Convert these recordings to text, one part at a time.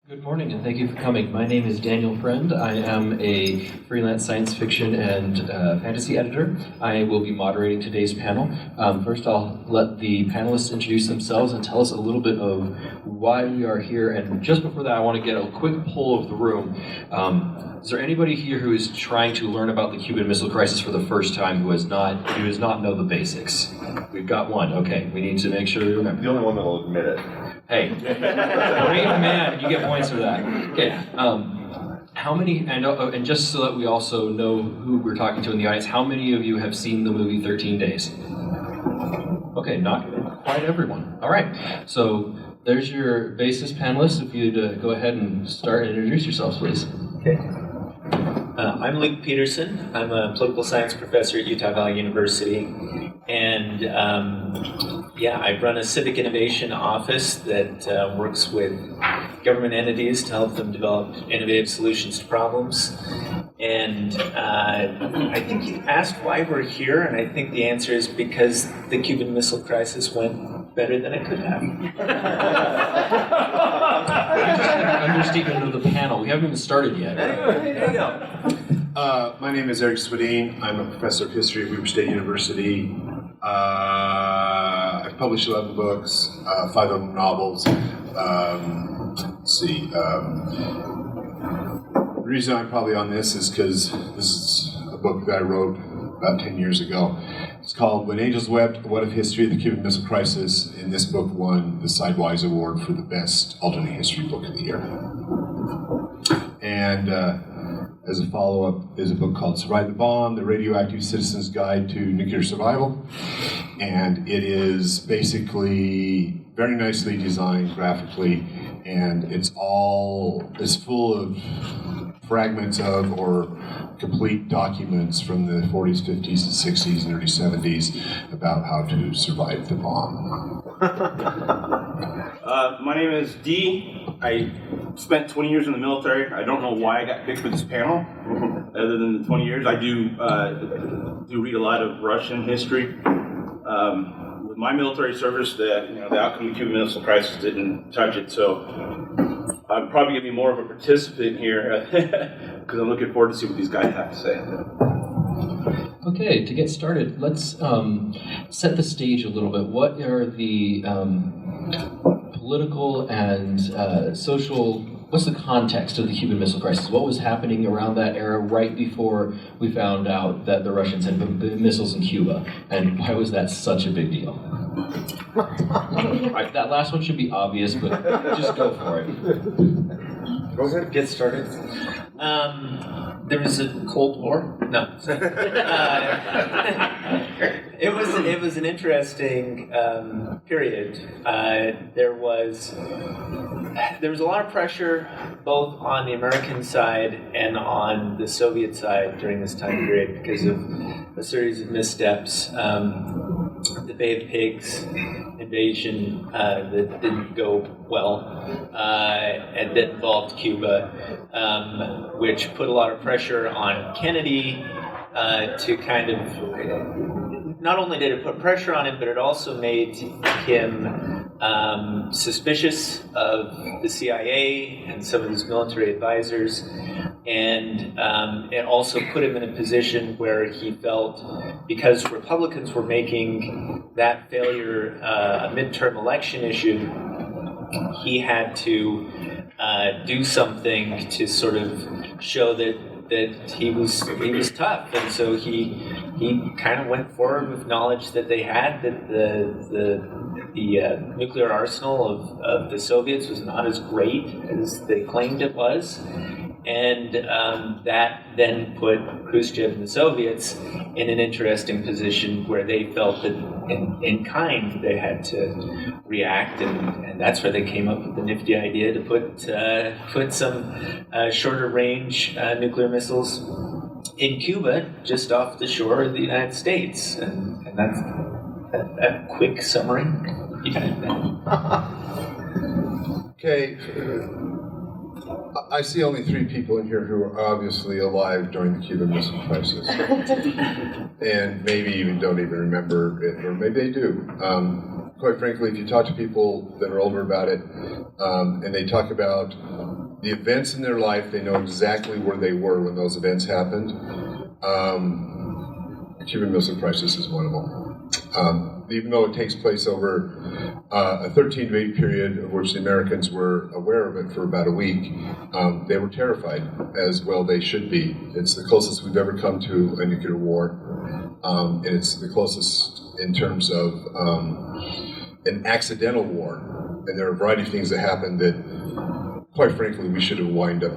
Good morning, and thank you for coming. My name is Daniel Friend. I am a freelance science fiction and fantasy editor. I will be moderating today's panel. First, I'll let the panelists introduce themselves and tell us a little bit of why we are here. And just before that, I want to get a quick poll of the room. Is there anybody here who is trying to learn about the Cuban Missile Crisis for the first time who does not know the basics? We've got one. Okay, we need to make sure. I'm the only one that will admit it. Hey, brave man, you get points for that. Okay, how many, and just so that we also know who we're talking to in the audience, how many of you have seen the movie 13 Days? Okay, not quite everyone. All right, so there's your basis panelists. If you'd go ahead and start and introduce yourselves, please. Okay. I'm Luke Peterson. I'm a political science professor at Utah Valley University. And I run a civic innovation office that works with government entities to help them develop innovative solutions to problems. And I think you asked why we're here, and I think the answer is because the Cuban Missile Crisis went better than it could have. Understatement of the panel. We haven't even started yet. There you go. My name is Eric Swedin. I'm a professor of history at Weber State University. I've published 11 books, 5 of them novels. The reason I'm probably on this is because this is a book that I wrote about 10 years ago. It's called When Angels Wept, What of History of the Cuban Missile Crisis, and this book won the Sidewise Award for the best alternate history book of the year. And as a follow-up is a book called Survive the Bomb, The Radioactive Citizen's Guide to Nuclear Survival. And it is basically very nicely designed graphically, and it's full of fragments of or complete documents from the 40s, 50s, and 60s, and early 70s about how to survive the bomb. My name is Dee. I spent 20 years in the military. I don't know why I got picked for this panel, other than the 20 years. I do read a lot of Russian history. With my military service, the outcome of the Cuban Missile Crisis didn't touch it, so I'm probably going to be more of a participant here because I'm looking forward to see what these guys have to say. Okay, to get started, let's set the stage a little bit. What are the political and social, what's the context of the Cuban Missile Crisis? What was happening around that era right before we found out that the Russians had missiles in Cuba? And why was that such a big deal? That last one should be obvious, but just go for it. Go ahead, get started. There was a Cold War. No, it was an interesting period. There was a lot of pressure both on the American side and on the Soviet side during this time period because of a series of missteps. The Bay of Pigs invasion that didn't go well, and that involved Cuba, which put a lot of pressure on Kennedy to kind of, not only did it put pressure on him, but it also made him suspicious of the CIA and some of his military advisors, and it also put him in a position where he felt, because Republicans were making that failure a midterm election issue, he had to do something to sort of show that he was tough, and so he kind of went forward with knowledge that they had that the nuclear arsenal of the Soviets was not as great as they claimed it was. And that then put Khrushchev and the Soviets in an interesting position where they felt that in kind they had to react, and that's where they came up with the nifty idea to put some shorter range nuclear missiles in Cuba, just off the shore of the United States, and that's a quick summary. Okay. I see only 3 people in here who are obviously alive during the Cuban Missile Crisis. And maybe even don't even remember it, or maybe they do. Quite frankly, if you talk to people that are older about it, and they talk about the events in their life, they know exactly where they were when those events happened. The Cuban Missile Crisis is one of them. Even though it takes place over a 13-day period of which the Americans were aware of it for about a week, they were terrified, as well they should be. It's the closest we've ever come to a nuclear war, and it's the closest in terms of an accidental war. And there are a variety of things that happened that, quite frankly, we should have wound up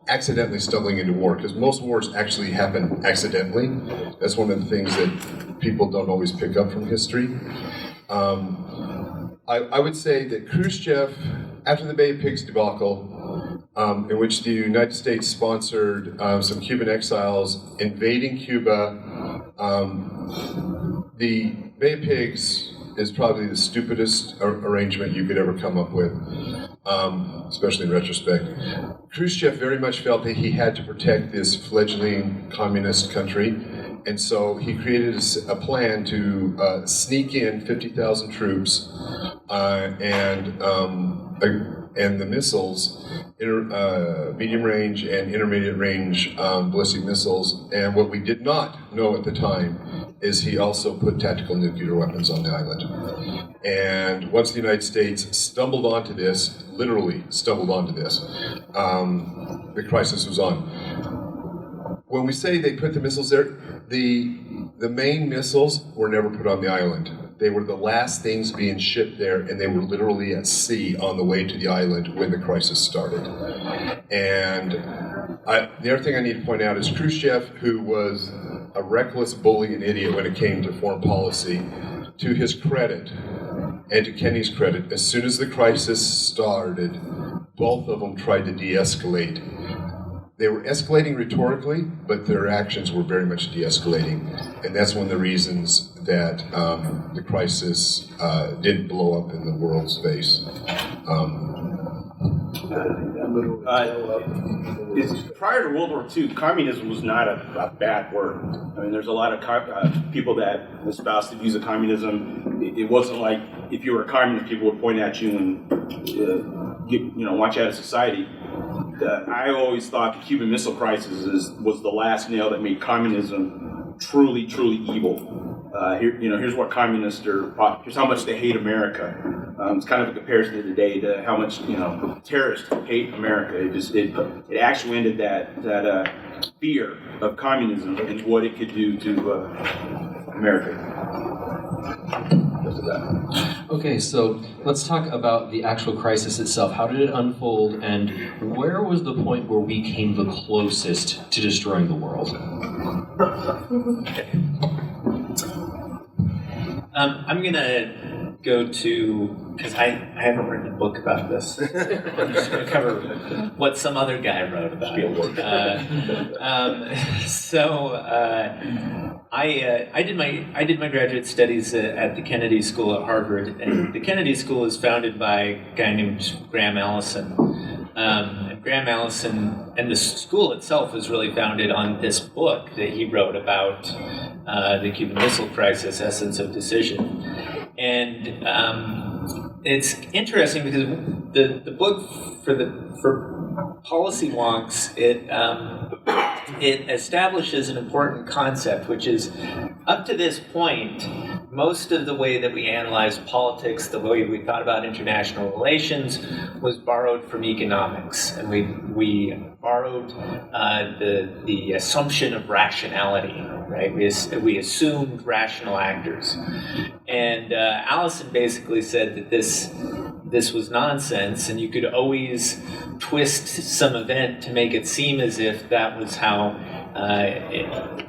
accidentally stumbling into war, because most wars actually happen accidentally. That's one of the things that people don't always pick up from history. I would say that Khrushchev, after the Bay of Pigs debacle, in which the United States sponsored some Cuban exiles invading Cuba, the Bay of Pigs is probably the stupidest arrangement you could ever come up with, especially in retrospect. Khrushchev very much felt that he had to protect this fledgling communist country, and so he created a plan to sneak in 50,000 troops and the missiles, medium range and intermediate range ballistic missiles. And what we did not know at the time is he also put tactical nuclear weapons on the island. And once the United States stumbled onto this, literally stumbled onto this, the crisis was on. When we say they put the missiles there, the main missiles were never put on the island. They were the last things being shipped there, and they were literally at sea on the way to the island when the crisis started. And the other thing I need to point out is Khrushchev, who was a reckless bully and idiot when it came to foreign policy, to his credit and to Kenny's credit, as soon as the crisis started, both of them tried to de-escalate. They were escalating rhetorically, but their actions were very much de-escalating. And that's one of the reasons that the crisis didn't blow up in the world's face. Prior to World War II, communism was not a bad word. I mean, there's a lot of people that espouse the views of communism. It wasn't like if you were a communist, people would point at you and watch out of society. I always thought the Cuban Missile Crisis was the last nail that made communism truly, truly evil. Here's what communists are. Here's how much they hate America. It's kind of a comparison to today to how much terrorists hate America. It actually ended that fear of communism and what it could do to America. Okay, so let's talk about the actual crisis itself. How did it unfold, and where was the point where we came the closest to destroying the world? I'm going to go to, because I haven't written a book about this. I'm just going to cover what some other guy wrote about it. I did my graduate studies at the Kennedy School at Harvard, and the Kennedy School is founded by a guy named Graham Allison. And Graham Allison and the school itself was really founded on this book that he wrote about the Cuban Missile Crisis, Essence of Decision. And it's interesting because the book for policy wonks, it establishes an important concept, which is up to this point, most of the way that we analyzed politics, the way we thought about international relations, was borrowed from economics, and we borrowed the assumption of rationality, right? We assumed rational actors, and Allison basically said that this was nonsense, and you could always twist some event to make it seem as if that was how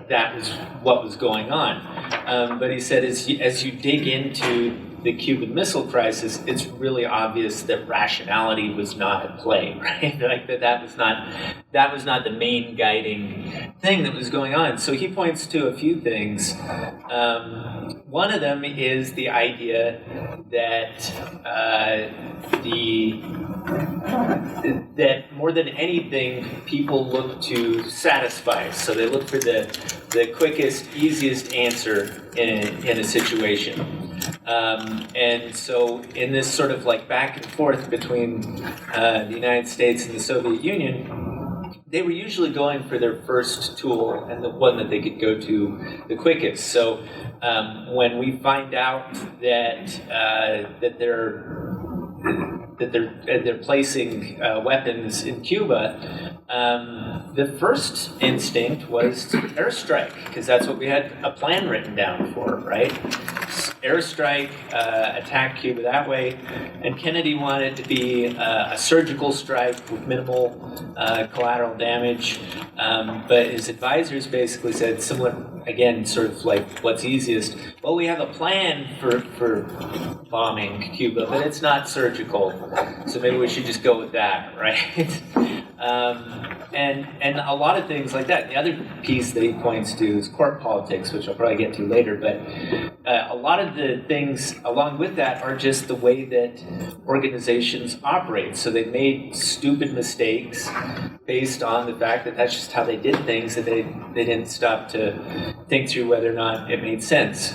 that was what was going on. But he said, as you dig into the Cuban Missile Crisis, it's really obvious that rationality was not at play, right? Like that was not the main guiding thing that was going on. So he points to a few things. One of them is the idea that that more than anything, people look to satisfy. So they look for the quickest, easiest answer in a situation. And so in this sort of like back and forth between the United States and the Soviet Union, they were usually going for their first tool and the one that they could go to the quickest. So when we find out that they're placing weapons in Cuba, the first instinct was to airstrike, because that's what we had a plan written down for, right? Airstrike, attack Cuba that way, and Kennedy wanted it to be a surgical strike with minimal collateral damage, but his advisors basically said similar, again, sort of like what's easiest. Well, we have a plan for bombing Cuba, but it's not surgical, so maybe we should just go with that, right? And a lot of things like that. The other piece that he points to is court politics, which I'll probably get to later, but a lot of the things along with that are just the way that organizations operate. So they made stupid mistakes based on the fact that that's just how they did things, that they didn't stop to think through whether or not it made sense.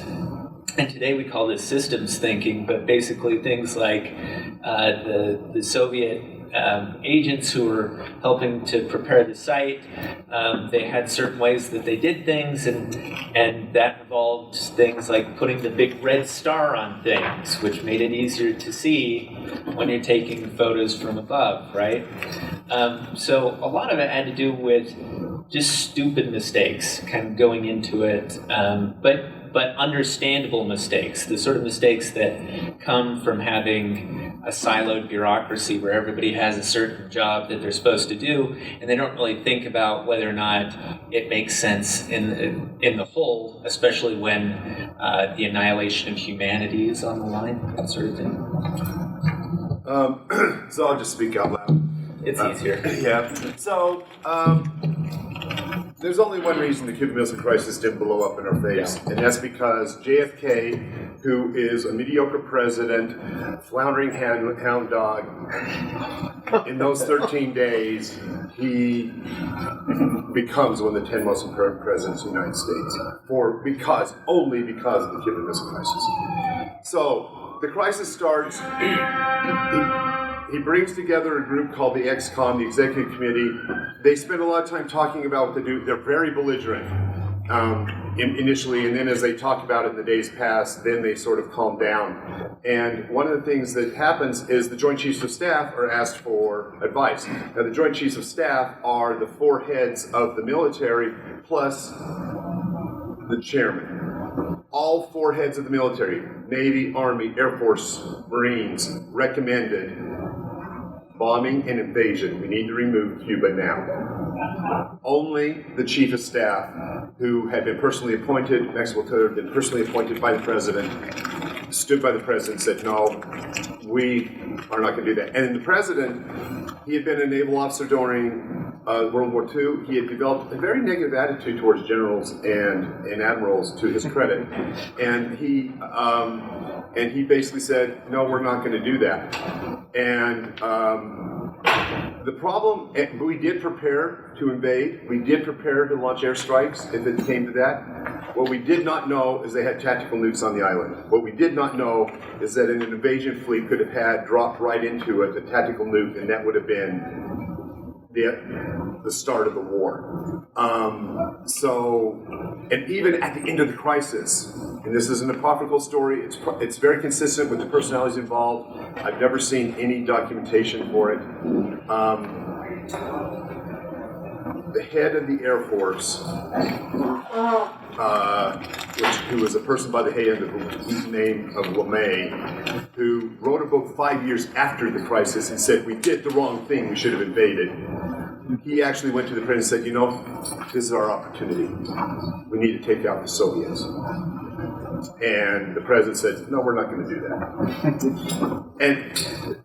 And today we call this systems thinking, but basically things like the Soviet agents who were helping to prepare the site, they had certain ways that they did things, and that involved things like putting the big red star on things, which made it easier to see when you're taking photos from above, right? So a lot of it had to do with just stupid mistakes kind of going into it, but understandable mistakes, the sort of mistakes that come from having a siloed bureaucracy where everybody has a certain job that they're supposed to do, and they don't really think about whether or not it makes sense in the whole, especially when the annihilation of humanity is on the line, that sort of thing. So I'll just speak out loud. It's easier. Yeah. So there's only one reason the Cuban Missile Crisis didn't blow up in our face, and that's because JFK, who is a mediocre president, floundering hound dog, in those 13 days, he becomes one of the 10 most important presidents of the United States, only because of the Cuban Missile Crisis. So the crisis starts. He brings together a group called the ExCom, the Executive Committee. They spend a lot of time talking about what they do. They're very belligerent initially, and then as they talk about it in the days past, then they sort of calm down. And one of the things that happens is the Joint Chiefs of Staff are asked for advice. Now, the Joint Chiefs of Staff are the four heads of the military plus the chairman. All four heads of the military, Navy, Army, Air Force, Marines, recommended bombing and invasion. We need to remove Cuba now. Only the Chief of Staff, who had been personally appointed, had been personally appointed by the President, stood by the President and said, no, we are not going to do that. And the President, he had been a naval officer during World War II. He had developed a very negative attitude towards generals and admirals, to his credit. And he basically said, no, we're not going to do that. And the problem, we did prepare to invade. We did prepare to launch airstrikes if it came to that. What we did not know is they had tactical nukes on the island. What we did not know is that an invasion fleet could have had dropped right into it a tactical nuke, and that would have been the start of the war. And even at the end of the crisis, and this is an apocryphal story, it's very consistent with the personalities involved. I've never seen any documentation for it. The head of the Air Force, who was a person by the name of LeMay, who wrote a book 5 years after the crisis and said, we did the wrong thing, we should have invaded. He actually went to the president and said, this is our opportunity. We need to take out the Soviets. And the president said, no, we're not going to do that. And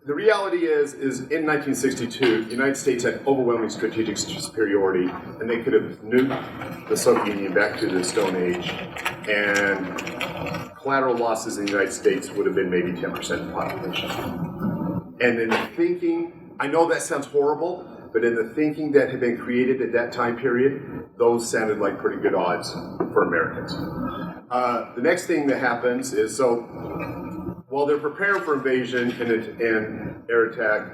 the reality is in 1962, the United States had overwhelming strategic superiority, and they could have nuked the Soviet Union back to the Stone Age, and collateral losses in the United States would have been maybe 10% of the population. And in the thinking, I know that sounds horrible, but in the thinking that had been created at that time period, those sounded like pretty good odds for Americans. The next thing that happens is, so while they're preparing for invasion and air attack,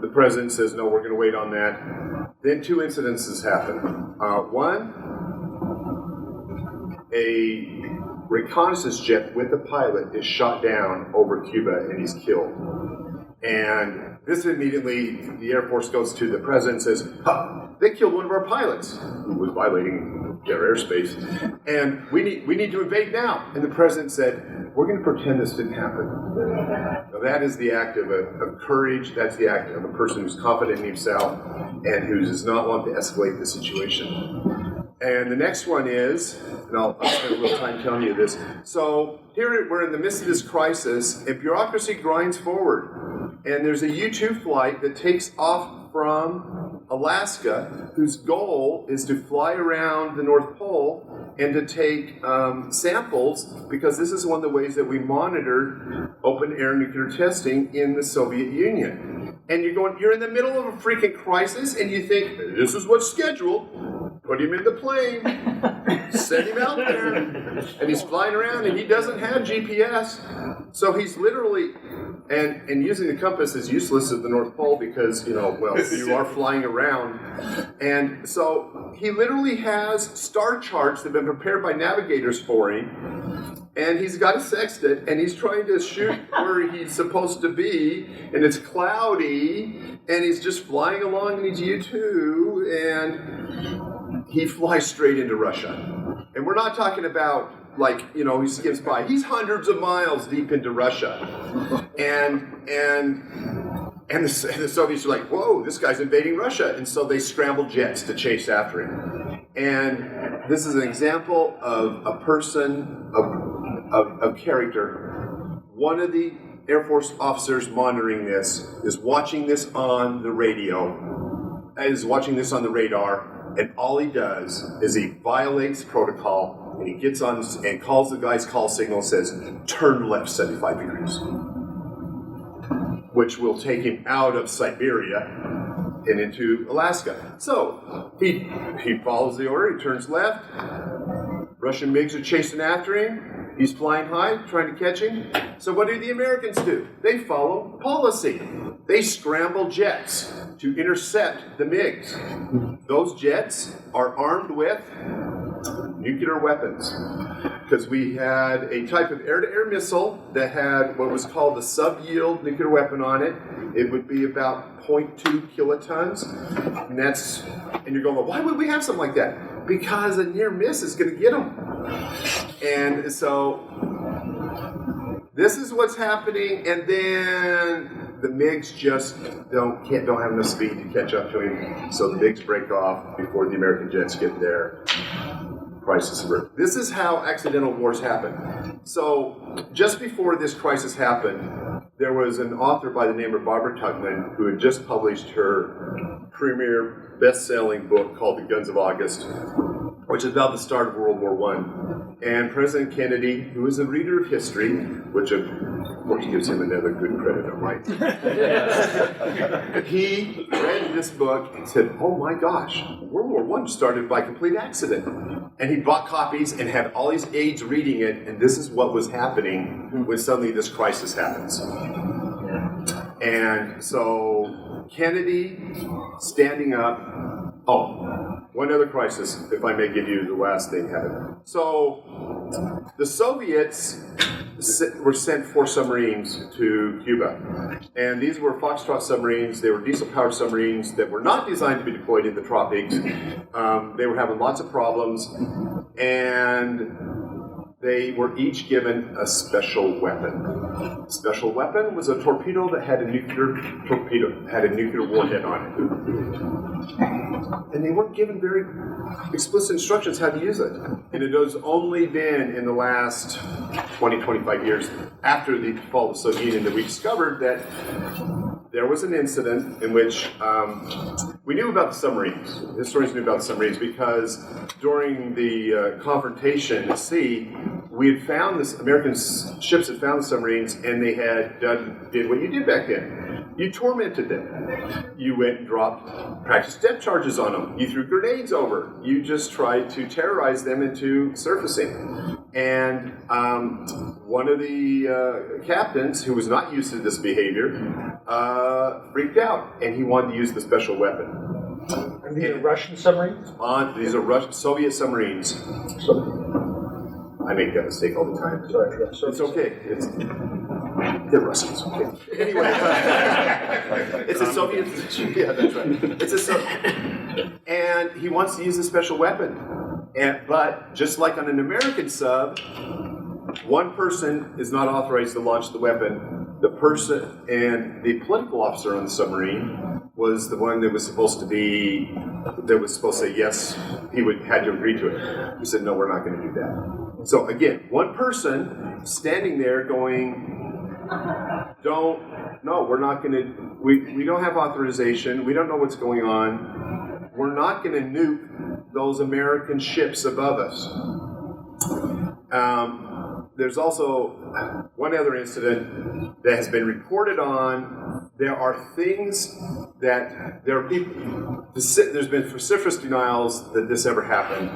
the president says, no, we're going to wait on that. Then two incidences happen. One, a reconnaissance jet with a pilot is shot down over Cuba and he's killed. And this immediately, the Air Force goes to the president and says, they killed one of our pilots who was violating their airspace, and we need to invade now. And the president said, we're going to pretend this didn't happen. Now that is the act of courage. That's the act of a person who's confident in himself and who does not want to escalate the situation. And the next one is, and I'll spend a little time telling you this. So here we're in the midst of this crisis, and bureaucracy grinds forward. And there's a U-2 flight that takes off from Alaska, whose goal is to fly around the North Pole and to take samples, because this is one of the ways that we monitored open-air nuclear testing in the Soviet Union. And you're in the middle of a freaking crisis, and you think, this is what's scheduled. Put him in the plane, send him out there, and he's flying around, and he doesn't have GPS. So he's literally, and using the compass is useless at the North Pole because, you are flying around. And so he literally has star charts that have been prepared by navigators for him, and he's got a sextant, and he's trying to shoot where he's supposed to be, and it's cloudy, and he's just flying along in his U-2, and he flies straight into Russia. And we're not talking about, he skips by. He's hundreds of miles deep into Russia. And the Soviets are like, whoa, this guy's invading Russia. And so they scramble jets to chase after him. And this is an example of a person of character. One of the Air Force officers monitoring this is watching this on the radio, is watching this on the radar, and all he does is he violates protocol, and he gets on and calls the guy's call signal and says, turn left 75 degrees, which will take him out of Siberia and into Alaska. So he follows the order, he turns left, Russian MiGs are chasing after him, he's flying high, trying to catch him. So what do the Americans do? They follow policy. They scramble jets to intercept the MiGs. Those jets are armed with nuclear weapons, because we had a type of air-to-air missile that had what was called a sub-yield nuclear weapon on it. It would be about 0.2 kilotons, and you're going, well, why would we have something like that? Because a near miss is going to get them. And so this is what's happening, and then the MiGs just don't have enough speed to catch up to him, so the MiGs break off before the American jets get there. Crisis averted. This is how accidental wars happen. So just before this crisis happened, there was an author by the name of Barbara Tuchman who had just published her premier best-selling book called The Guns of August, which is about the start of World War I. And President Kennedy, who is a reader of history, which of course gives him another good credit, right? He read this book and said, oh my gosh, World War I started by complete accident. And he bought copies and had all his aides reading it, and this is what was happening when suddenly this crisis happens. And so Kennedy standing up. Oh, one other crisis, if I may give you the last thing happened. So the Soviets were sent 4 submarines to Cuba. And these were Foxtrot submarines. They were diesel-powered submarines that were not designed to be deployed in the tropics. They were having lots of problems. And they were each given a special weapon. The special weapon was a torpedo that had a nuclear warhead on it. And they weren't given very explicit instructions how to use it. And it has only been in the last 20, 25 years after the fall of the Soviet Union that we discovered that there was an incident in which we knew about the submarines. Historians knew about the submarines because during the confrontation at sea, we had found this, American ships had found the submarines, and they had did what you did back then. You tormented them. You went and dropped practice depth charges on them. You threw grenades over. You just tried to terrorize them into surfacing. And one of the captains, who was not used to this behavior, freaked out, and he wanted to use the special weapon. And these are Russian submarines? These are Soviet submarines. I make that mistake all the time. Sorry, yeah, so It's okay. They're Russians. Okay. Anyway, it's a Soviet. Yeah, that's right. It's a and he wants to use a special weapon. But just like on an American sub, one person is not authorized to launch the weapon. The person and the political officer on the submarine was the one that was supposed to say yes. He had to agree to it. He said, no, we're not going to do that. So again, one person standing there going, we're not going to, we don't have authorization, we don't know what's going on, we're not going to nuke those American ships above us. There's also one other incident that has been reported on. There are things that, there are people, there's been vociferous denials that this ever happened.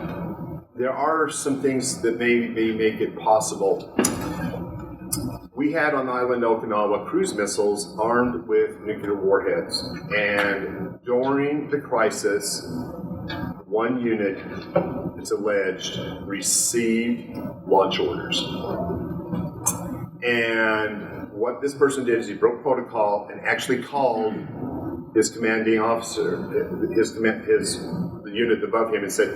There are some things that may make it possible. We had on the island of Okinawa cruise missiles armed with nuclear warheads, and during the crisis, one unit, it's alleged, received launch orders. And what this person did is he broke protocol and actually called his commanding officer, the unit above him, and said,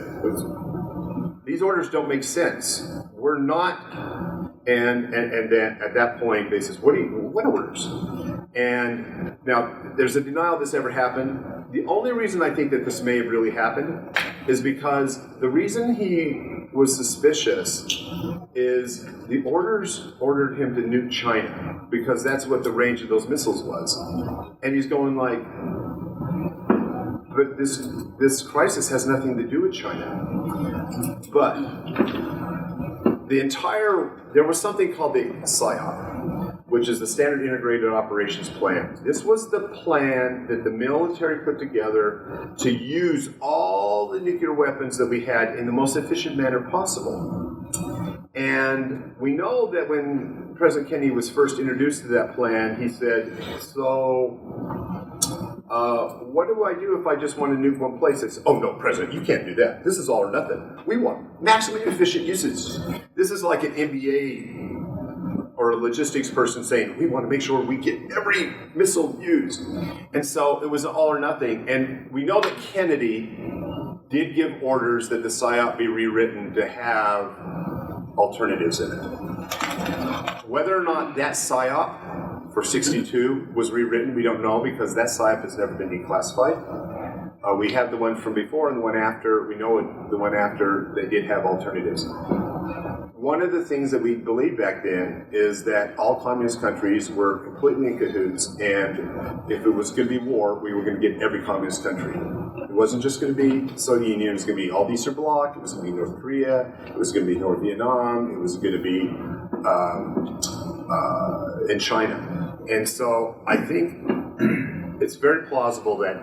these orders don't make sense. We're not. And then at that point they says, what orders? And now there's a denial this ever happened. The only reason I think that this may have really happened is because the reason he was suspicious is the orders ordered him to nuke China, because that's what the range of those missiles was. And he's going like, but this crisis has nothing to do with China. But there was something called the SIOP, which is the Standard Integrated Operations Plan. This was the plan that the military put together to use all the nuclear weapons that we had in the most efficient manner possible. And we know that when President Kennedy was first introduced to that plan, he said, what do I do if I just want to nuke one place? I said, oh no, President, you can't do that. This is all or nothing. We want maximally efficient usage. This is like an MBA or a logistics person saying, we want to make sure we get every missile used. And so it was all or nothing. And we know that Kennedy did give orders that the SIOP be rewritten to have alternatives in it. Whether or not that SIOP for 62 was rewritten, we don't know, because that SIOP has never been declassified. We have the one from before and the one after. We know the one after, they did have alternatives. One of the things that we believed back then is that all communist countries were completely in cahoots, and if it was going to be war, we were going to get every communist country. It wasn't just going to be the Soviet Union, it was going to be all the Eastern Bloc, it was going to be North Korea, it was going to be North Vietnam, it was going to be in China. And so I think it's very plausible that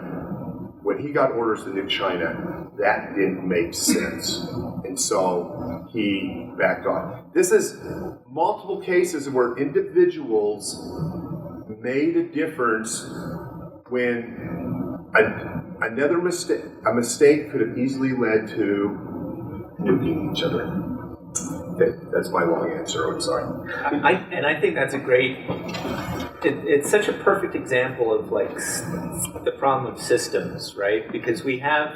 when he got orders to nuke China, that didn't make sense. And so he backed off. This is multiple cases where individuals made a difference when another mistake, a mistake could have easily led to nuking each other. Okay, that's my long answer. I'm sorry. I think that's a great. It's such a perfect example of like the problem of systems, right? Because we have.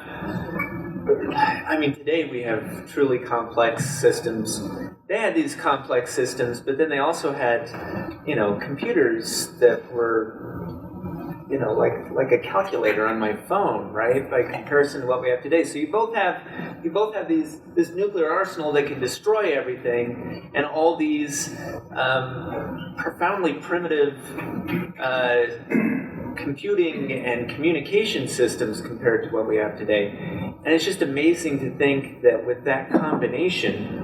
I mean, today we have truly complex systems. They had these complex systems, but then they also had, computers that were, like a calculator on my phone, right? By comparison to what we have today. So you both have this nuclear arsenal that can destroy everything, and all these profoundly primitive computing and communication systems compared to what we have today. And it's just amazing to think that with that combination,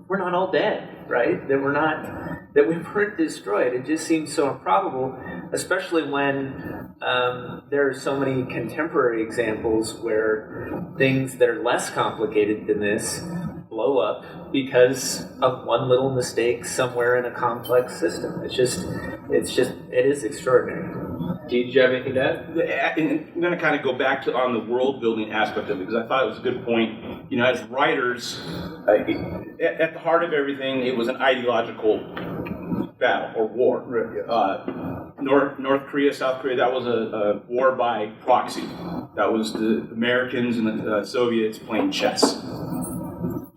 we're not all dead, right? That we're not, that we weren't destroyed. It just seems so improbable, especially when there are so many contemporary examples where things that are less complicated than this blow up because of one little mistake somewhere in a complex system. It is extraordinary. Did you have anything to add? And I'm going to kind of go back to on the world building aspect of it, because I thought it was a good point. You know, as writers, at the heart of everything, it was an ideological battle or war. North Korea, South Korea, that was a war by proxy. That was the Americans and the Soviets playing chess.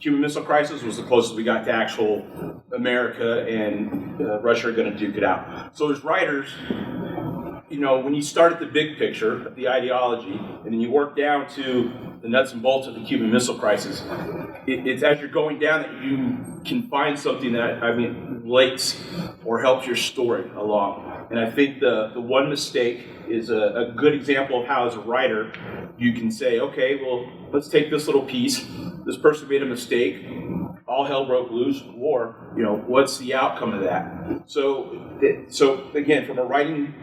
Cuban Missile Crisis was the closest we got to actual America and Russia are going to duke it out. So as writers, you know, when you start at the big picture, the ideology, and then you work down to the nuts and bolts of the Cuban Missile Crisis, it's as you're going down that you can find something that, relates or helps your story along. And I think the one mistake is a good example of how, as a writer, you can say, okay, well, let's take this little piece. This person made a mistake. All hell broke loose, war. You know, what's the outcome of that? So again, from a writing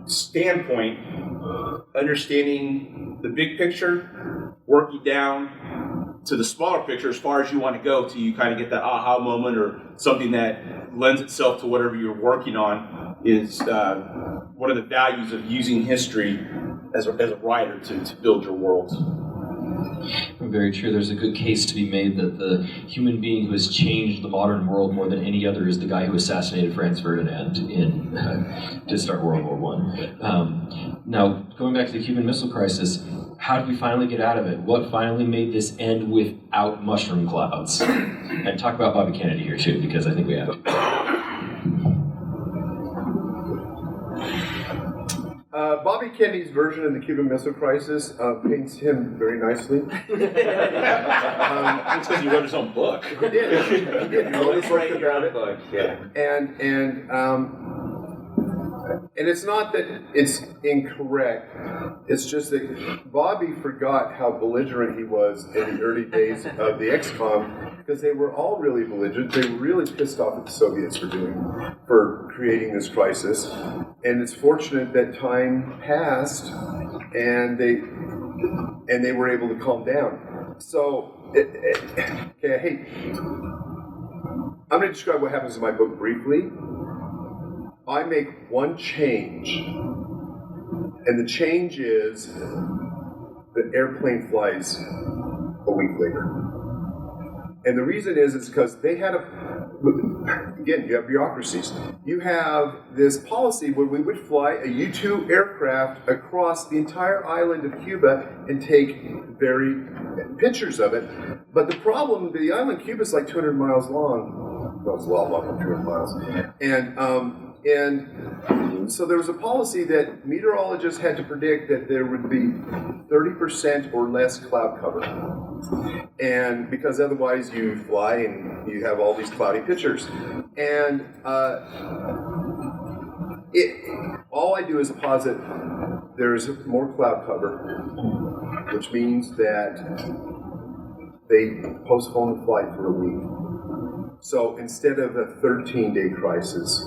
standpoint, understanding the big picture, working down to the smaller picture as far as you want to go till you kind of get that aha moment or something that lends itself to whatever you're working on is one of the values of using history as a writer to build your world. Very true. There's a good case to be made that the human being who has changed the modern world more than any other is the guy who assassinated Franz Ferdinand to start World War I. Now, going back to the Cuban Missile Crisis, how did we finally get out of it? What finally made this end without mushroom clouds? And talk about Bobby Kennedy here too, because I think we have to. Bobby Kennedy's version of the Cuban Missile Crisis paints him very nicely. It's because he wrote his own book. He did. He wrote a book about it. Yeah. And it's not that it's incorrect. It's just that Bobby forgot how belligerent he was in the early days of the XCOM, because they were all really belligerent. They were really pissed off at the Soviets for creating this crisis. And it's fortunate that time passed and they were able to calm down. So, I'm going to describe what happens in my book briefly. I make one change, and the change is the airplane flies a week later. And the reason is because they had again, you have bureaucracies. You have this policy where we would fly a U-2 aircraft across the entire island of Cuba and take pictures of it. But the problem, the island of Cuba is like 200 miles long. Well, it's a lot longer than 200 miles. And so there was a policy that meteorologists had to predict that there would be 30% or less cloud cover. And because otherwise you fly and you have all these cloudy pictures. And all I do is posit there's more cloud cover, which means that they postpone the flight for a week. So instead of a 13-day crisis,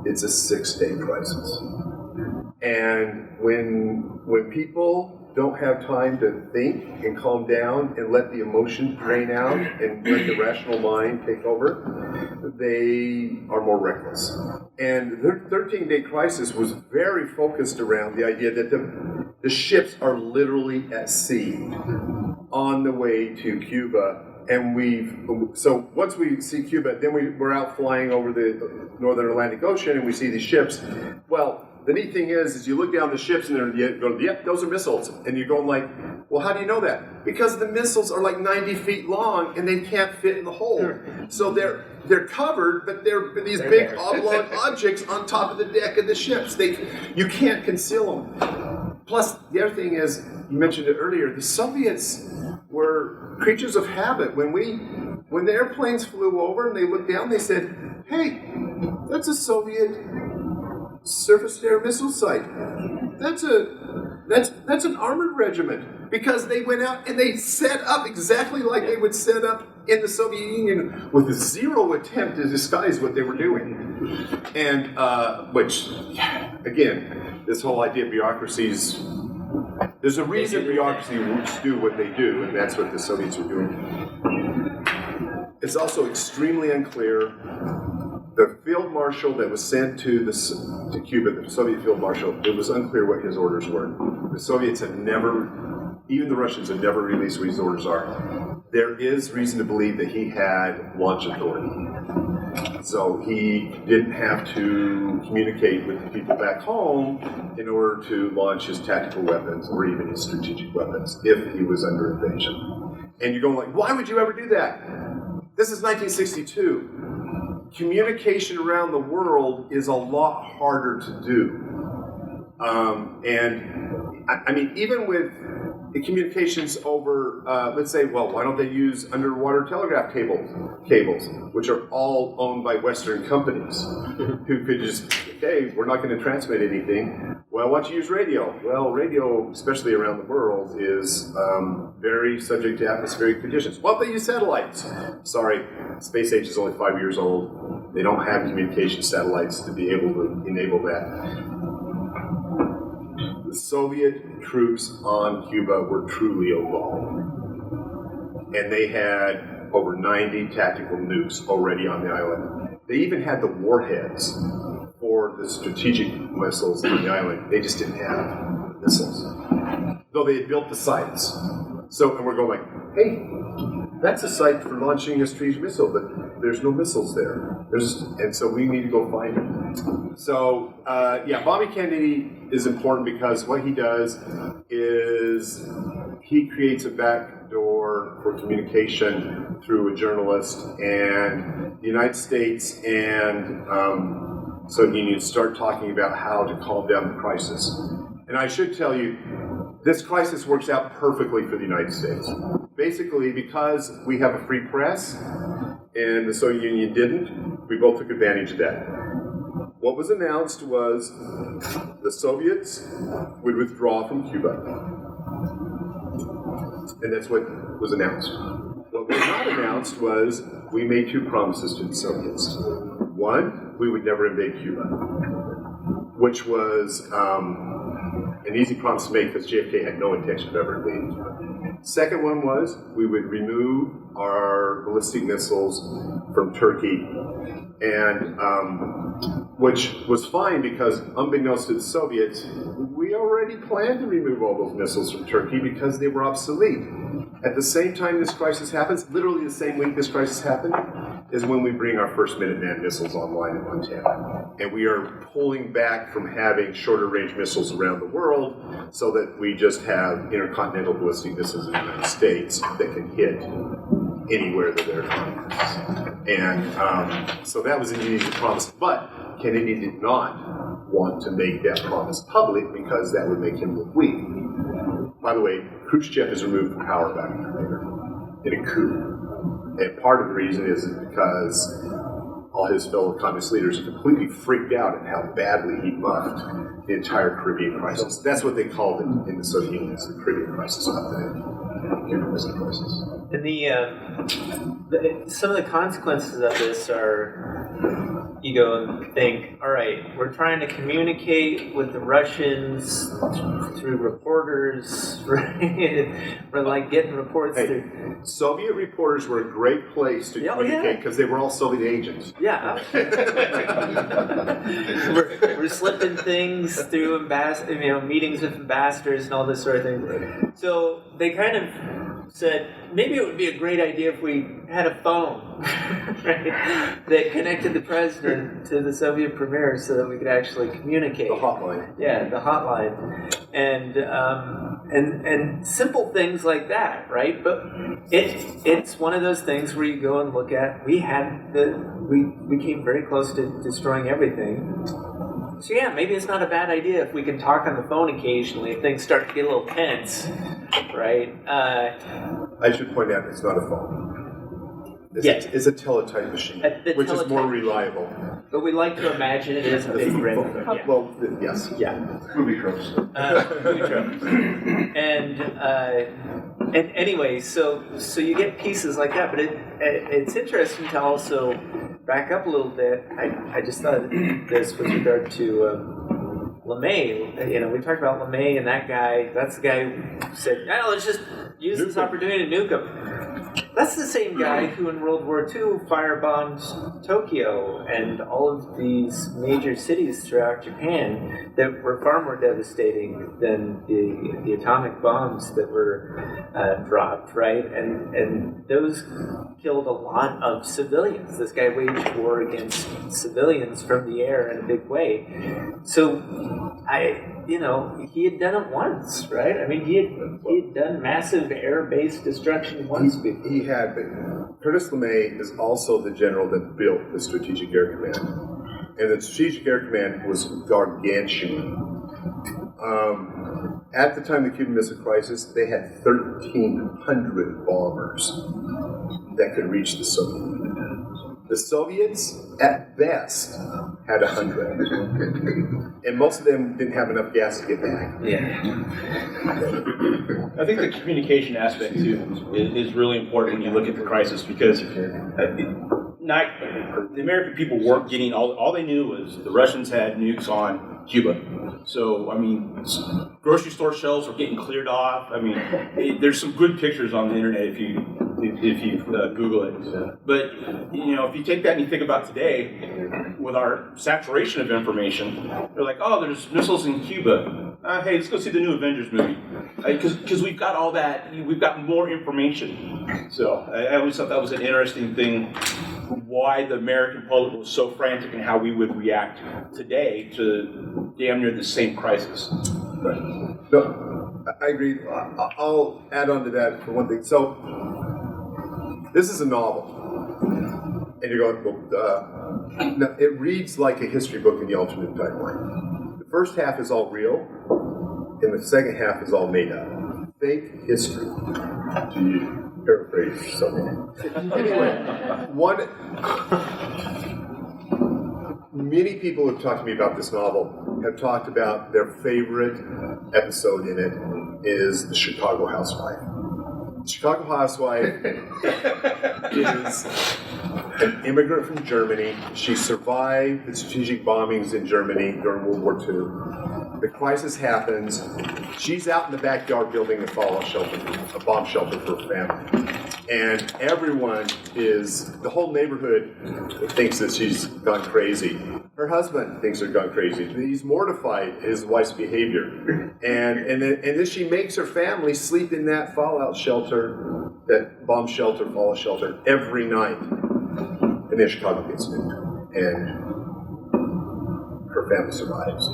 it's a 6-day crisis. And when people don't have time to think and calm down and let the emotion drain out and let the rational mind take over, they are more reckless. And the 13-day crisis was very focused around the idea that the ships are literally at sea on the way to Cuba. And so once we see Cuba, then we're out flying over the northern Atlantic Ocean and we see these ships. Well, the neat thing is you look down the ships and you go, yep, those are missiles. And you're going like, well, how do you know that? Because the missiles are like 90 feet long and they can't fit in the hole. So they're covered, but they're these big oblong objects on top of the deck of the ships. You can't conceal them. Plus, the other thing is, you mentioned it earlier, the Soviets were creatures of habit. When the airplanes flew over and they looked down, they said, hey, that's a Soviet surface-to-air missile site. That's a That's an armored regiment, because they went out and they set up exactly like they would set up in the Soviet Union with zero attempt to disguise what they were doing. And which, again, this whole idea of bureaucracies, there's a reason bureaucracies do what they do, and that's what the Soviets were doing. It's also extremely unclear. The field marshal that was sent to Cuba, the Soviet field marshal, it was unclear what his orders were. The Soviets had never, even the Russians had never released what his orders are. There is reason to believe that he had launch authority. So he didn't have to communicate with the people back home in order to launch his tactical weapons or even his strategic weapons if he was under invasion. And you're going like, why would you ever do that? This is 1962. Communication around the world is a lot harder to do. And I mean, even with the communications over, let's say, well, why don't they use underwater telegraph cables, which are all owned by Western companies, who could just, okay, we're not going to transmit anything. Well, why don't you use radio? Well, radio, especially around the world, is very subject to atmospheric conditions. Well, they use satellites. Sorry, space age is only 5 years old. They don't have communication satellites to be able to enable that. The Soviet troops on Cuba were truly evolved. And they had over 90 tactical nukes already on the island. They even had the warheads for the strategic missiles on the island. They just didn't have missiles, though they had built the sites. So, and we're going like, hey, that's a site for launching a strategic missile, but there's no missiles there. And so we need to go find them. So, yeah, Bobby Kennedy is important because what he does is he creates a backdoor for communication through a journalist, and the United States and Soviet Union start talking about how to calm down the crisis. And I should tell you, this crisis works out perfectly for the United States. Basically, because we have a free press and the Soviet Union didn't, we both took advantage of that. What was announced was the Soviets would withdraw from Cuba. And that's what was announced. What was not announced was we made two promises to the Soviets. One, we would never invade Cuba, which was an easy promise to make because JFK had no intention of ever invading Cuba. Second one was we would remove our ballistic missiles from Turkey, and which was fine because unbeknownst to the Soviets, we already planned to remove all those missiles from Turkey because they were obsolete. At the same time this crisis happens, literally the same week this crisis happened, is when we bring our first Minuteman missiles online in Montana. And we are pulling back from having shorter range missiles around the world so that we just have intercontinental ballistic missiles in the United States that can hit anywhere that they're targeted. And so that was an easy promise. But Kennedy did not want to make that promise public because that would make him look weak. By the way, Khrushchev is removed from power back in a coup. And part of the reason is because all his fellow communist leaders are completely freaked out at how badly he muffed the entire Caribbean crisis. That's what they called it in the Soviet Union, as the Caribbean crisis, not the Cuban Missile Crisis. And some of the consequences of this are, you go and think, all right, we're trying to communicate with the Russians through reporters, right? We're like getting reports through. Soviet reporters were a great place to communicate because they were all Soviet agents. Yeah. we're slipping things through meetings with ambassadors and all this sort of thing. So they kind of said, maybe it would be a great idea if we had a phone, right, that connected the president to the Soviet premier so that we could actually communicate. The hotline. Yeah, the hotline. And simple things like that, right? But it's one of those things where you go and look at, we came very close to destroying everything. So yeah, maybe it's not a bad idea if we can talk on the phone occasionally if things start to get a little tense, right? I should point out it's not a phone. It's a teletype machine, which is more reliable. But we like to imagine it is a big red. Yeah. Well, yes. Yeah. Movie tropes. Movie tropes. And anyway, so you get pieces like that, but it's interesting to also back up a little bit. I just thought of this with regard to LeMay. You know, we talked about LeMay and that guy. That's the guy who said, let's just use this opportunity to nuke him. That's the same guy who in World War II firebombed Tokyo and all of these major cities throughout Japan that were far more devastating than the atomic bombs that were dropped, right? And those killed a lot of civilians. This guy waged war against civilians from the air in a big way. So he had done it once, right? I mean, he had done massive air-based destruction once before. He had, but Curtis LeMay is also the general that built the Strategic Air Command. And the Strategic Air Command was gargantuan. At the time of the Cuban Missile Crisis, they had 1,300 bombers that could reach the Soviet Union. The Soviets, at best, had 100. And most of them didn't have enough gas to get back. Yeah. I think the communication aspect, too, is really important when you look at the crisis, because the American people weren't getting, all they knew was the Russians had nukes on Cuba. So, I mean, grocery store shelves were getting cleared off. I mean, there's some good pictures on the internet if you Google it. But, if you take that and you think about today, with our saturation of information, they're like, there's missiles in Cuba. Hey, let's go see the new Avengers movie. Because we've got all that, we've got more information. So, I always thought that was an interesting thing, why the American public was so frantic and how we would react today to damn near the same crisis. Right. No, I agree. I'll add on to that for one thing. So, this is a novel. And you're going, no, it reads like a history book in the alternate timeline. The first half is all real, and the second half is all made up. Fake history, to paraphrase something. Anyway, many people who've talked to me about this novel have talked about their favorite episode in it is the Chicago Housewife. The Chicago Housewife is an immigrant from Germany. She survived the strategic bombings in Germany during World War II. The crisis happens. She's out in the backyard building a fallout shelter, a bomb shelter for her family. And the whole neighborhood thinks that she's gone crazy. Her husband thinks they're gone crazy. He's mortified at his wife's behavior. And then she makes her family sleep in that fallout shelter, that bomb shelter, fallout shelter, every night. And then Chicago gets nuked. And her family survives.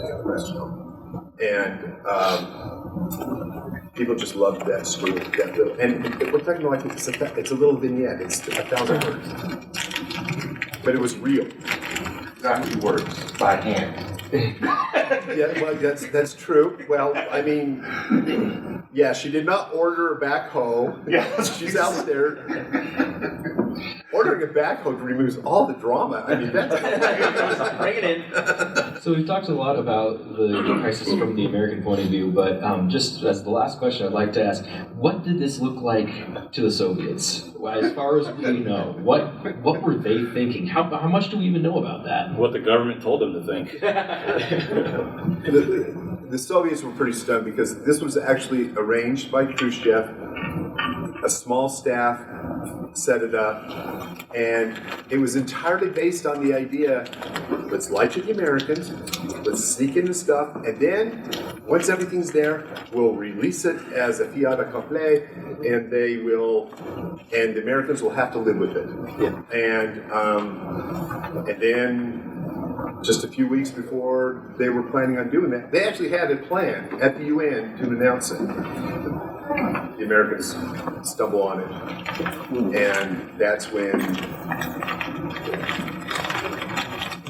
And people just loved that story. That little, and we're talking like it's a little vignette. It's 1,000 words. But it was real. Not 2 words, by hand. Yeah, well, that's true. Well, I mean, yeah, she did not order a backhoe. Yeah, she's out there. Ordering a backhoe removes all the drama. I mean, that's bring it in. So we've talked a lot about the crisis from the American point of view, but just as the last question, I'd like to ask: what did this look like to the Soviets? As far as we know, what were they thinking? How much do we even know about that? What the government told them to think. The Soviets were pretty stunned because this was actually arranged by Khrushchev. A small staff set it up, and it was entirely based on the idea, let's lie to the Americans, let's sneak in the stuff, and then, once everything's there, we'll release it as a fiat accompli, and the Americans will have to live with it. Yeah. And then, just a few weeks before they were planning on doing that, they actually had a plan at the UN to announce it. The Americans stumble on it, and that's when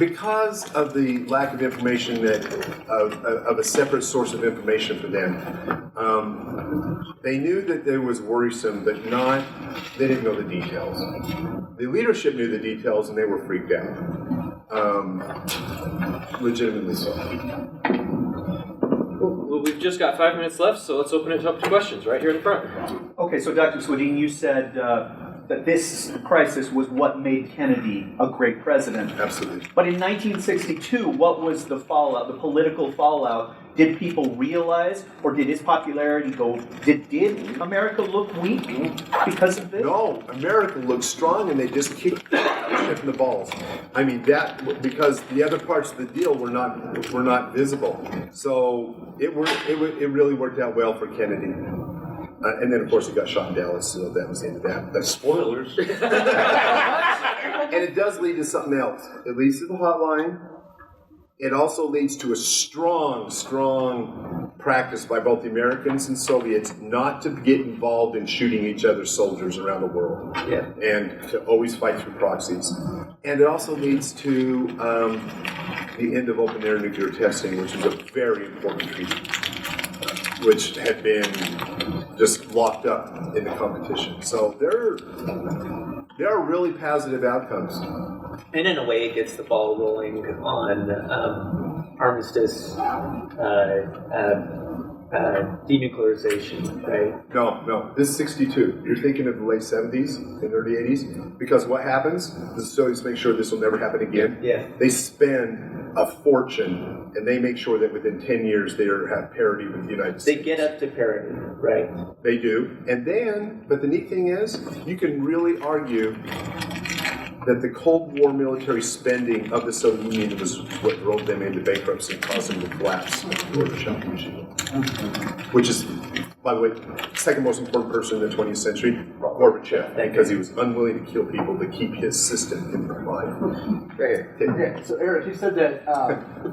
because of the lack of information of a separate source of information for them, they knew that there was worrisome, but they didn't know the details. The leadership knew the details, and they were freaked out. Legitimately so. Well, we've just got 5 minutes left, so let's open it up to questions right here in the front. Okay, so Dr. Swedin, you said that this crisis was what made Kennedy a great president. Absolutely. But in 1962, what was the fallout, the political fallout? Did people realize, or did his popularity go, did America look weak because of this? No, America looked strong, and they just kicked in the balls. I mean, because the other parts of the deal were not visible. So it really worked out well for Kennedy. And then, of course, he got shot in Dallas, so that was the end of that. That's Spoilers. And it does lead to something else. It leads to the hotline. It also leads to a strong practice by both the Americans and Soviets not to get involved in shooting each other's soldiers around the world. Yeah. And to always fight through proxies. And it also leads to the end of open-air nuclear testing, which is a very important treaty, which had been just locked up in the competition. So there are really positive outcomes. And in a way, it gets the ball rolling on armistice denuclearization, right? No, this is 62. You're thinking of the late 70s and early 80s. Because what happens, the Soviets make sure this will never happen again. Yeah. They spend a fortune, and they make sure that within 10 years they have parity with the United States. They get up to parity, right? They do. And then, but the neat thing is, you can really argue that the Cold War military spending of the Soviet Union was what drove them into bankruptcy and caused them to collapse with the Gorbachev regime. Which is, by the way, second most important person in the 20th century, Gorbachev, because he was unwilling to kill people to keep his system in line. Right. Okay. So Eric, you said that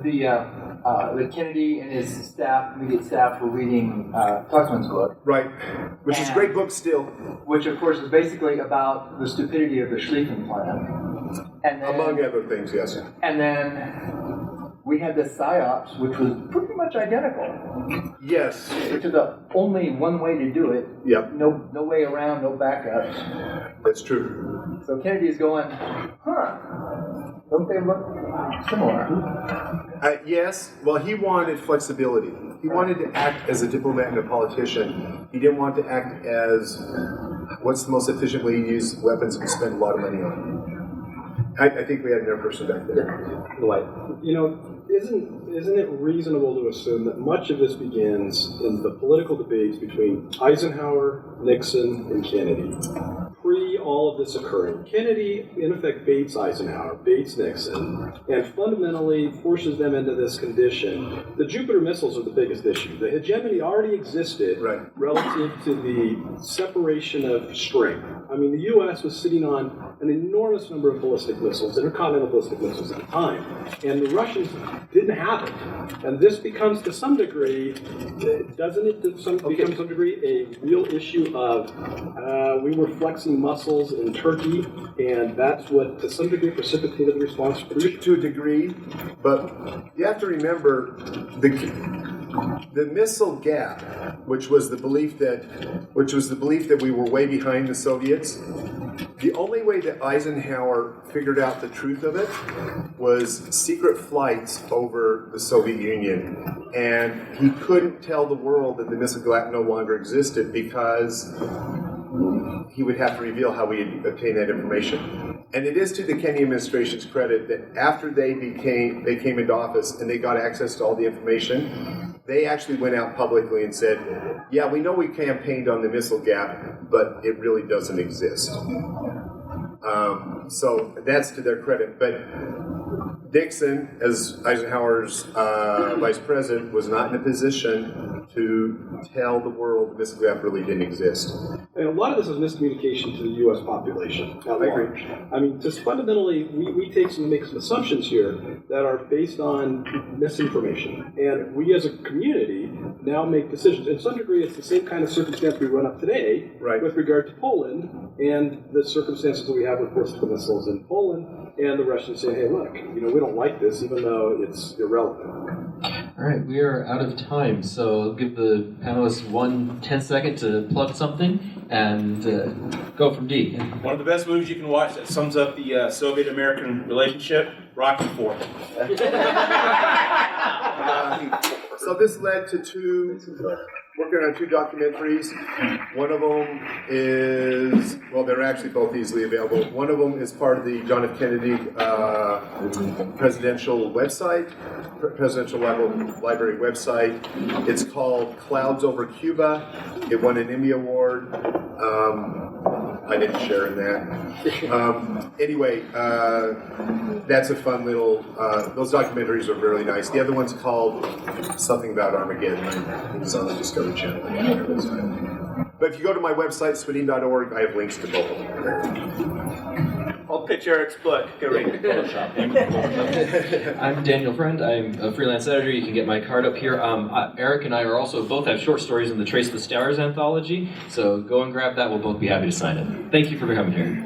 the Kennedy and his staff, immediate staff, were reading Tuckman's book. Right. Which is a great book still. Which, of course, is basically about the stupidity of the Schlieffen plan. And then, among other things, yes. And then we had the PSYOPs, which was pretty much identical. Yes. Which is the only one way to do it. Yep. No way around, no backups. That's true. So Kennedy's going, don't they look similar? Yes. Well, he wanted flexibility. He wanted to act as a diplomat and a politician. He didn't want to act as what's the most efficient way to use weapons we spend a lot of money on. I think we had another person back there. You know, isn't it reasonable to assume that much of this begins in the political debates between Eisenhower, Nixon, and Kennedy? Pre all of this occurring, Kennedy in effect baits Eisenhower, baits Nixon, and fundamentally forces them into this condition. The Jupiter missiles are the biggest issue. The hegemony already existed relative to the separation of strength. I mean, the U.S. was sitting on an enormous number of ballistic missiles, intercontinental ballistic missiles at the time, and the Russians didn't have it. And this becomes, to some degree, doesn't it become to some degree a real issue of we were flexing muscles in Turkey, and that's what, to some degree, precipitated the response to a degree, but you have to remember the missile gap, which was the belief that we were way behind the Soviets. The only way that Eisenhower figured out the truth of it was secret flights over the Soviet Union, and he couldn't tell the world that the missile gap no longer existed because he would have to reveal how we had obtained that information. And it is to the Kennedy administration's credit that after they came into office and they got access to all the information, they actually went out publicly and said, yeah, we know we campaigned on the missile gap, but it really doesn't exist. So that's to their credit. But Nixon, as Eisenhower's vice president, was not in a position to tell the world this graph really didn't exist. And a lot of this is miscommunication to the U.S. population at large. I mean, just fundamentally, we make some assumptions here that are based on misinformation. And we as a community now make decisions. In some degree, it's the same kind of circumstance we run up today with regard to Poland and the circumstances that we have with forced missiles in Poland and the Russians saying, hey, look, we don't like this, even though it's irrelevant. All right, we are out of time, so I'll give the panelists 10 seconds to plug something and go from D. One of the best movies you can watch that sums up the Soviet-American relationship, Rocky IV. So this led to working on two documentaries. One of them is, well, they're actually both easily available. One of them is part of the John F. Kennedy presidential website, presidential library website. It's called Clouds Over Cuba. It won an Emmy Award. I didn't share in that. Anyway, that's a fun little, those documentaries are really nice. The other one's called something about Armageddon. It's on the Discovery Channel. But if you go to my website, swedin.org, I have links to both of them. I'll pitch Eric's book. Go read it. I'm Daniel Friend. I'm a freelance editor. You can get my card up here. Eric and I are also both have short stories in the Trace the Stars anthology, so go and grab that. We'll both be happy to sign it. Thank you for coming here.